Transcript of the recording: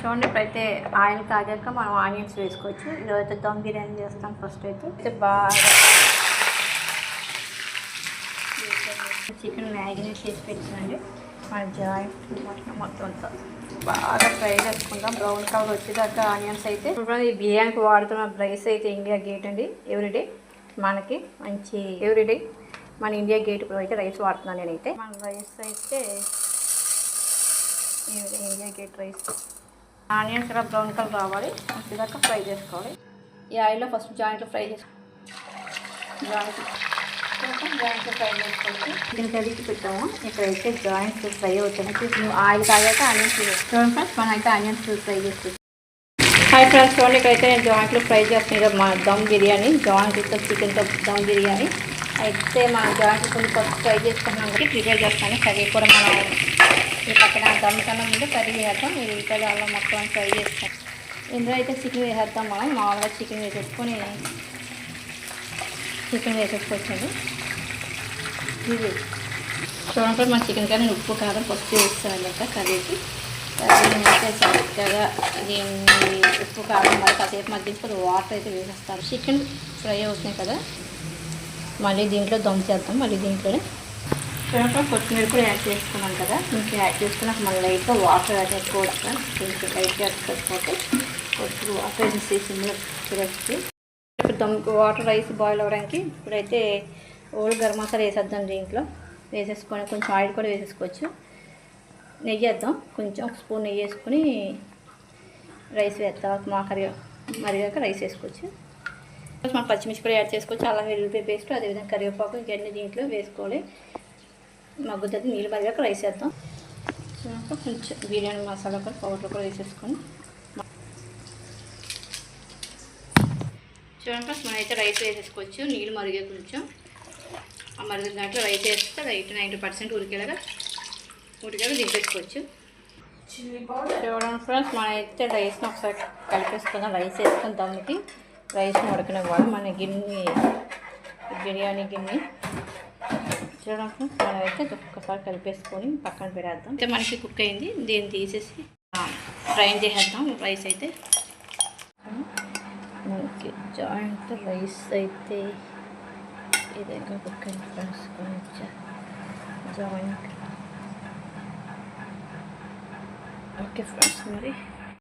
చూడండి ఇప్పుడైతే ఆయిల్ కాగాక మనం ఆనియన్స్ వేసుకోవచ్చు. ఈరోజైతే దమ్ బిర్యానీ చేస్తాం. ఫస్ట్ అయితే బాగా చికెన్ మ్యాగినేట్ చేసి పెట్టినండి. మన జాయింట్ మొత్తం అంతా బాగా ఫ్రై చేసుకుందాం. బ్రౌన్ కలర్ వచ్చేదాకా ఆనియన్స్ అయితే. ఈ బిర్యానీకి వాడుతున్న రైస్ అయితే ఇండియా గేట్ అండి. ఎవ్రీడే మనకి మంచి ఎవ్రీడే మన ఇండియా గేట్ ఇప్పుడు అయితే రైస్ వాడుతున్నాను నేనైతే. మన రైస్ అయితే ఇండియా గేట్ రైస్. ఆనియన్స్ కూడా బ్రౌన్ కలర్ రావాలి, వచ్చేదాకా ఫ్రై చేసుకోవాలి. ఈ ఆయిల్లో ఫస్ట్ జాయింట్లో ఫ్రై చేసుకోవాలి. జాయింట్లు ఫ్రై చేసుకోవచ్చు. చికెన్ కర్రీకి పెట్టాము. ఇక్కడైతే జాయింట్స్ ఫ్రై అవుతాయి. ఆయిల్ కాగాక ఆనియన్స్ చూడండి ఫ్రెండ్స్, మనం అయితే ఆనియన్స్ ఫ్రై చేసుకోవచ్చు. హాయ్ ఫ్రెండ్స్, చూడండి ఇక్కడైతే నేను జాయింట్లు ఫ్రై చేస్తున్నాను. మా దమ్ బిర్యానీ జాయింట్తో చికెన్తో దమ్ బిర్యానీ అయితే మనం జాయింట్లు కొంచెం ఫస్ట్ ఫ్రై చేసుకున్నాం. ప్రిపేర్ చేస్తాను. కర్రీ కూడా మనం ఈ పక్కన దమ్ కన్నా ముందు కర్రీ వేద్దాం. ఈ ఉల్లిపాయలు అలా మొత్తం ఫ్రై చేస్తాం. ఇందులో అయితే చికెన్ వేసేద్దాం. మనం మామూలుగా చికెన్ వేసేసుకొని వేసేసుకోవచ్చండి. ఇది చూడండి మన చికెన్ కర్రీ ఉప్పు కారం పసుపు వేస్తాను లెక్క కర్రీకి. కర్రీ అయితే చక్కగా దీన్ని ఉప్పు కారం మరి కాసేపు మధ్య వాటర్ అయితే వేసేస్తాను. చికెన్ ఫ్రై అవుతున్నాయి కదా, మళ్ళీ దీంట్లో దమ్ చేద్దాం. మళ్ళీ దీంట్లోనే చూడండి కొత్తిమీర కూడా యాడ్ చేసుకున్నాం కదా, ఇంకా యాడ్ చేసుకున్నాక మళ్ళీ లైట్గా వాటర్ యాడ్ చేసుకోవచ్చు. కొంచెం లైట్గా వేసుకోకపోతే కొంచెం వాటర్ వేసేసి చూడవచ్చు. ఇప్పుడు దమ్ వాటర్ రైస్ బాయిల్ అవ్వడానికి ఇప్పుడైతే ఓల్డ్ గరం మసాలా వేసేద్దాం. దీంట్లో వేసేసుకొని కొంచెం ఆయిల్ కూడా వేసేసుకోవచ్చు. నెయ్యి వేద్దాం. కొంచెం ఒక స్పూన్ నెయ్యి వేసుకొని రైస్ వేద్దాం. మా మరిగాక రైస్ వేసుకోవచ్చు. మనం పచ్చిమిర్చి కూడా యాడ్ చేసుకోవచ్చు. అల్లం వెల్లుల్లి పేస్ట్, అదేవిధంగా కరివేపాకు ఇంకన్నీ దీంట్లో వేసుకోవాలి. మగ్గుతుంది. నీళ్ళు మరిగాక రైస్ వేద్దాం. కొంచెం బిర్యానీ మసాలా కూడా పౌడర్ కూడా వేసేసుకొని చూడండి ఫస్ట్ మనం అయితే రైస్ వేసేసుకోవచ్చు. నీళ్ళు మరిగే కొంచెం ఆ మరిగిన దాంట్లో రైస్ వేస్తే రైట్ 90% ఉడికేలాగా దింపేసుకోవచ్చు. చూడండి ఫ్రెండ్స్, మనం అయితే రైస్ని ఒకసారి కలిపేసుకుందాం. రైస్ వేసుకుని దానికి రైస్ని ఉడకనివ్వాలి. మన గిన్నె బిర్యానీ గిన్నె చూడండి ఫ్రెండ్స్, మనం అయితే ఒక్కసారి కలిపేసుకొని పక్కన పెడేద్దాం. అయితే మనకి కుక్ అయింది. దీన్ని తీసేసి ఫ్రైన్ చేసేద్దాం. రైస్ అయితే మనకి జాయింట్ రైస్ అయితే ఇదేగా కుక్ అయింది ఫ్రెండ్స్. కొంచెం జాయింట్ ఓకే ఫ్రెండ్స్, మరి